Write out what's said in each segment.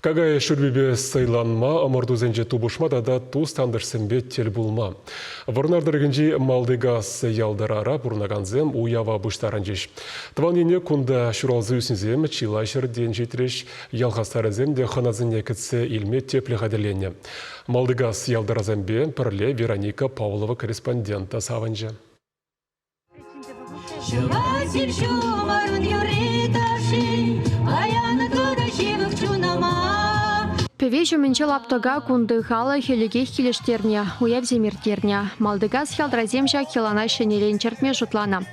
Кагай шүрбебе сайланма, амордузенже тубушмада да ту стандырсенбе тел булма. Варнардыргенжи малдыгас ялдарара бурнаганзем уява буштаранжиш. Тванине кунда шуралзы үсінзем чилайшыр ден жетіреш ялғастарызем де ханазыне кітсе илме тепле қадерлене. Малдыгас ялдаразембе пірле Вероника Павлова корреспондента саванжа. Певежу менче лаптага кунды хала хелеге хилештерне, уяв земиртерне. Малдыгас ялдраземжа хилана шенелен чертме жутлана.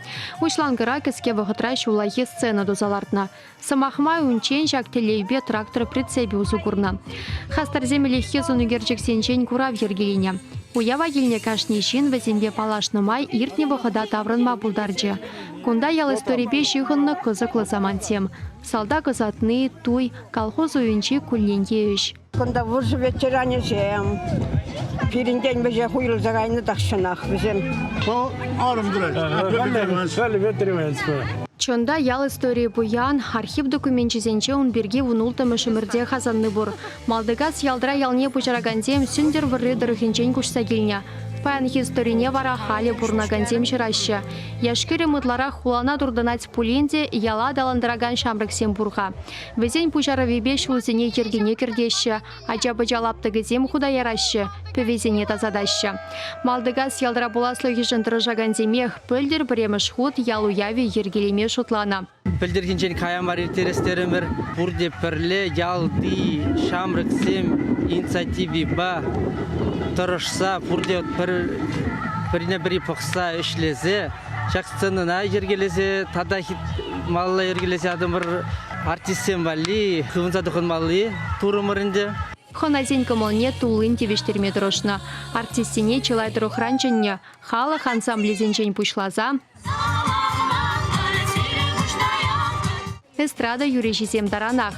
Ушлангыра кіске вғытраш улайы сцена дозалартна. Самахмай унчен жак телейбе трактор прицепе узугурна. Хастарземеле хезуну герчексенчен курав ергелине. Уява елне кашнешин везембе палашнымай иртне вғыда таврынма булдарджи. Кунда ял историбе жиғынны кызыклы замансем. Салда кызатны, туй, колхоз уйынчи кулленге үш. Кунда вұржы ветеране жем. Пирінден бәже хуйл загайны тақшынақ бізем. Чонда ял истории буян, архив документчизенче он берге унултымы шымырде хазанны бур. Малдыгас ялдыра ялне пучарагансем сүндер вырры дырыхинчен кушса келне. Паян историне вара хали бурнагансем жыраща. Яшкире мытлара хулана дурданать пуленде яла даландыраган шамрыксем бурға. Везен пучара вебе шулзене ергене кірдеші, ачабы жалаптыгызем худа яраща, певезене тазадаща. Малдыгас ялдыра буласлы жындырыжагансемех пөлдер біреміш худ ялу яви ергелеме шутлана. Пөлдергенчен каян бар ертерестерімір, бұрде пірле ялды шамрыксем инициативи ба. Тұрышса, бұрде біріне бірі пұқса үшлезе, шақсынына ергелезе, тада малла ергелезе адымыр артистен бали, қывынзадықын малы турымырынды. Хоназен кымылне тулын тевештерме дұрышны. Артистене чылай тұрықранчынне, халық ансамблезенчен пұшлаза. Эстрада юрежизем даранах.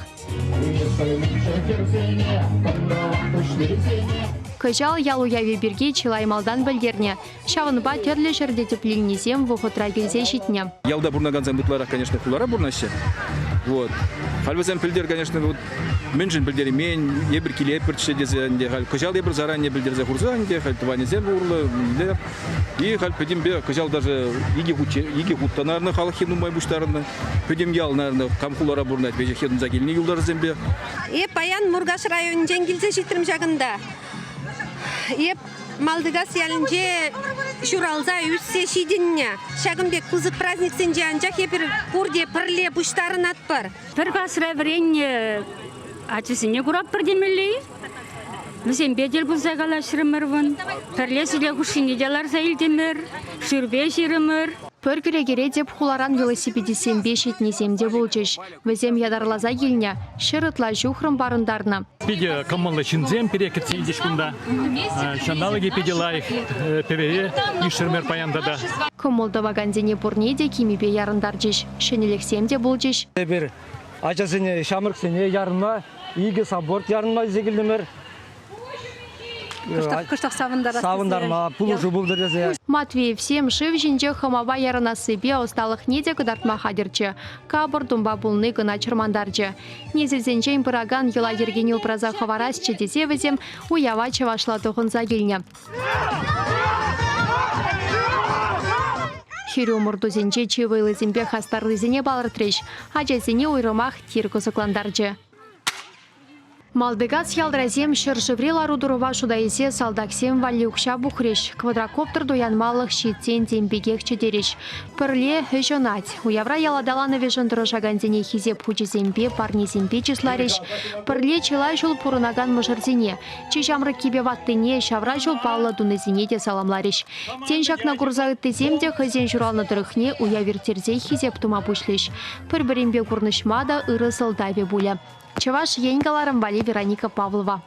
Кыжал ялу яви бирге чилаймалдан білдерне. Шағынба терлі жерде тепліннезем вұғытра келзе жетіне. Ялда бурнаганзан бұтлара, конечно, кулара бурнашы. Вот. Халвазан пілдер, конечно, менжін пілдері мен, ебір келе піртші дезенде, кыжал ебір заранее пілдерзе хурзанде, тванезем урлы, и пөдем бе, кыжал даже иге хуттанарны халық хенумай бұштарыны, пөдем ял, наверное, камқулара бурнат, беже хенум загеліне юлдар зембе. Паян Мургаш районын келсе жетірім жағында. Малдыгас ялынже шуралза үссе шидінне. Шагымбек кузык праздниксен жанжақ епір бұрде пірле бұштарын атпар. Бір қасыра бірен ачысыне құрап бірдемелей. Бізен бедел бұлза қалашырымырвын. Пірле сіле күшіне делар зәйілдемір, шүрбе жирымыр. Пөргіре кере деп хуларан велосипедесен бешетнесемде болчыш. Візем ядарлаза еліне, шырытла жухрым барындарны. Пиде коммалла шинзем перекетсе идешкунда. Шандалыге пиделайх певее ишермер паяндада. Коммолдова гандене бурнеде кимипе ярындарчыш. Шенелексемде болчыш. Bir acasını şamırksını yarınma, iyi sabort yarınma izegildimir. Кыштақ Савындарма, пулушу булдырдезе. Матвеев всем шив жинже хамаба ярына сыбе осталых неде кыдартма хадерче. Кабыр думба булны гына чырмандарче. Незілзенчен пыраган ела ергене упраза хаварасче дезевізем уява чавашла тұғынза келіне. Хирю мұрдузенче чевайлы зембе хастарлы зене балыртреш. Ажазене уйрымах тир кузыкландарче. Малдыгас ялдразем шыршыврела рудурова шудайсе салдаксем валюкша бухреш. Квадрокоптер доянмалық шитсен дембегек чедереш. Пірле хөжонать. Уявра яладаланы вежындырыжа гандене хизеп хучезембе парнезембе числареш. Пірле чилай жол пурынаган мұжырзене. Чешамры кебе ваттыне шавра жол палла дунызене де саламлареш. Тен жакна гурза үттеземде хызен журалны дырыхне уявертерзе хизеп тума пушлеш. Пір-бірімбе курнышмада ыры сылдаве буля. Чаваш енгаларым Вероника Павлова.